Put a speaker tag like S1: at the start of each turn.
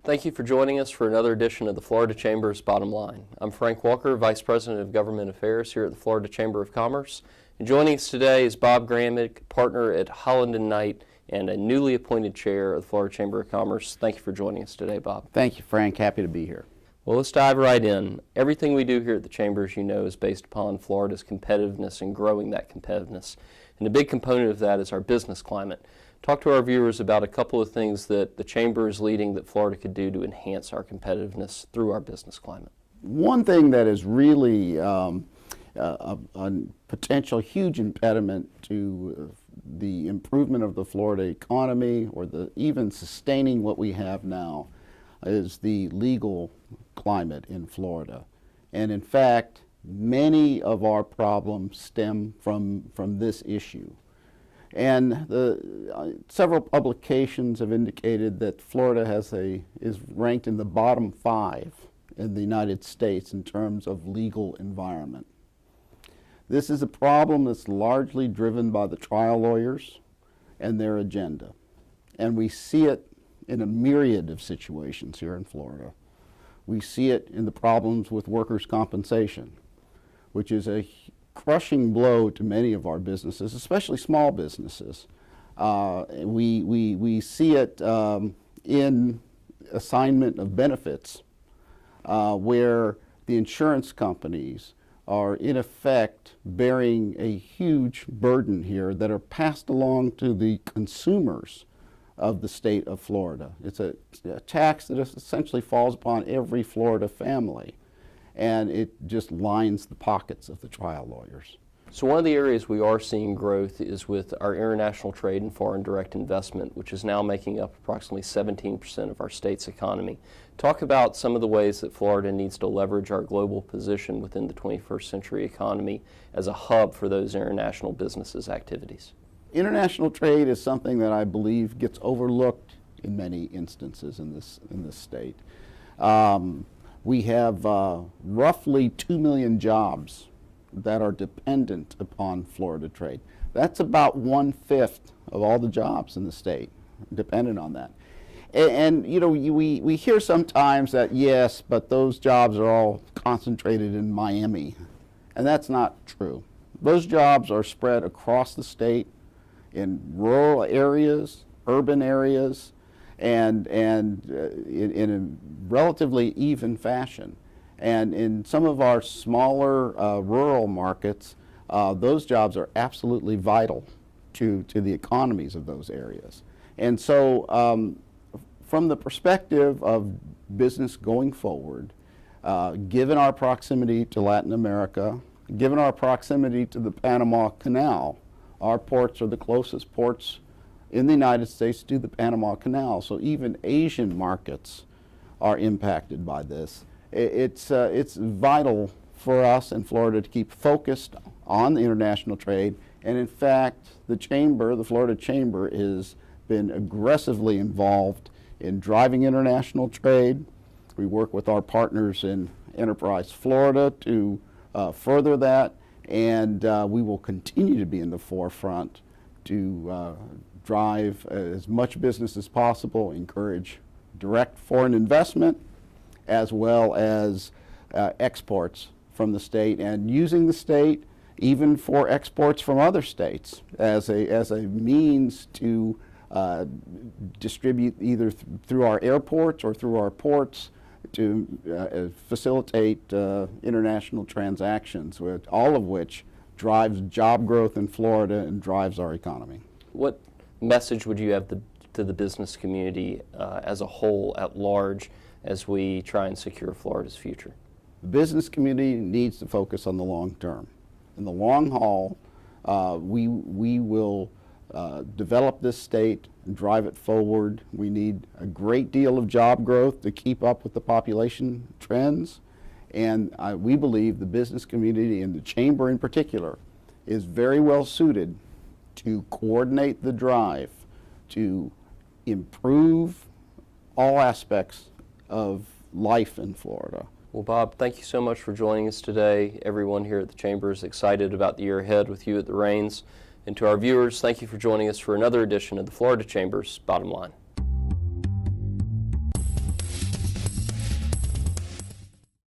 S1: Thank you for joining us for another edition of the Florida Chamber's Bottom Line. I'm Frank Walker, Vice President of Government Affairs here at the Florida Chamber of Commerce. And joining us today is Bob Grammig, partner at Holland & Knight and a newly appointed chair of the Florida Chamber of Commerce. Thank you for joining us today, Bob.
S2: Thank you, Frank. Happy to be here.
S1: Well, let's dive right in. Everything we do here at the Chamber, as you know, is based upon Florida's competitiveness and growing that competitiveness. And a big component of that is our business climate. Talk to our viewers about a couple of things that the Chamber is leading that Florida could do to enhance our competitiveness through our business climate.
S2: One thing that is really a potential huge impediment to the improvement of the Florida economy or even sustaining what we have now is the legal climate in Florida. And in fact, many of our problems stem from this issue. And several publications have indicated that Florida is ranked in the bottom 5 in the United States in terms of legal environment. This is a problem that's largely driven by the trial lawyers and their agenda. And we see it in a myriad of situations here in Florida. We see it in the problems with workers' compensation, which is a crushing blow to many of our businesses, especially small businesses. We see it in assignment of benefits, where the insurance companies are in effect bearing a huge burden here that are passed along to the consumers of the state of Florida. It's a tax that essentially falls upon every Florida family, and it just lines the pockets of the trial lawyers.
S1: So one of the areas we are seeing growth is with our international trade and foreign direct investment, which is now making up approximately 17% of our state's economy. Talk about some of the ways that Florida needs to leverage our global position within the 21st century economy as a hub for those international businesses' activities.
S2: International trade is something that I believe gets overlooked in many instances in this state. We have roughly 2 million jobs that are dependent upon Florida trade. That's about 1/5 of all the jobs in the state dependent on that. And you know, we hear sometimes that yes, but those jobs are all concentrated in Miami, and that's not true. Those jobs are spread across the state in rural areas, urban areas, and in a relatively even fashion. And in some of our smaller rural markets, those jobs are absolutely vital to the economies of those areas. And so from the perspective of business going forward, given our proximity to Latin America, given our proximity to the Panama Canal, our ports are the closest ports in the United States to the Panama Canal, so even Asian markets are impacted by this. It's vital for us in Florida to keep focused on the international trade, and in fact, the Florida Chamber has been aggressively involved in driving international trade. We work with our partners in Enterprise Florida to further that, and we will continue to be in the forefront to drive as much business as possible, encourage direct foreign investment, as well as exports from the state, and using the state even for exports from other states as a means to distribute either through our airports or through our ports to facilitate international transactions, all of which drives job growth in Florida and drives our economy.
S1: What message would you have to the business community as a whole, at large, as we try and secure Florida's future?
S2: The business community needs to focus on the long term. In the long haul, we will develop this state and drive it forward. We need a great deal of job growth to keep up with the population trends, and we believe the business community, and the Chamber in particular, is very well suited to coordinate the drive to improve all aspects of life in Florida.
S1: Well, Bob, thank you so much for joining us today. Everyone here at the Chamber is excited about the year ahead with you at the reins. And to our viewers, thank you for joining us for another edition of the Florida Chamber's Bottom Line.